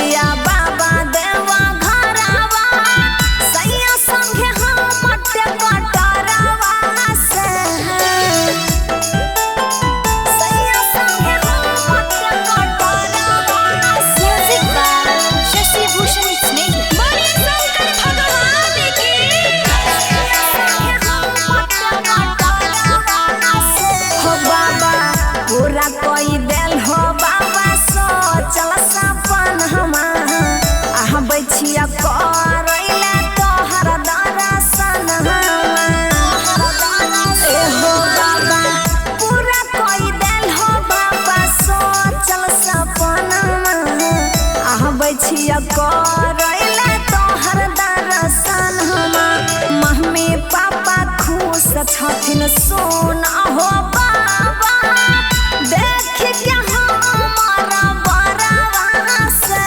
बैठिया बाबा देवा घरवा सैया संगे हम मटे कटरवा से सैया संगे हम मटे कटरवा से शशि भूषण स्नेही बड़े शंकर भगवान की हो बाबा पूरा कोई दिल हो बाबा सोचल सपन हमार आह बैठिया करैले तोहर दर्शन ए हो बाबा पूरा कोई दिल हो बाबा सोचल सपन आह बैठिया करैले तोहर दर्शन मम्मी पापा खुश छथिन सोन हो बाबा देख के हमारा बरवा से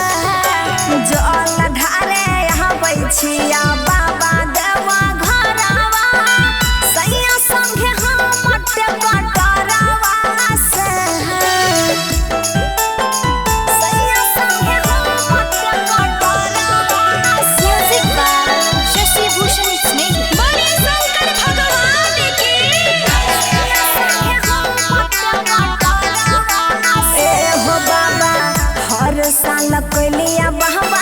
जल ढारे यहाँ बैठिया बाबा देवा घरवा सैया संगे हम मटे कटरवा से सैया संगे हम मटे कटरवा से शशि भूषण स्नेही बड़े शंकर भगवान की ए हो बाबा हर साल कोइलिया बहवा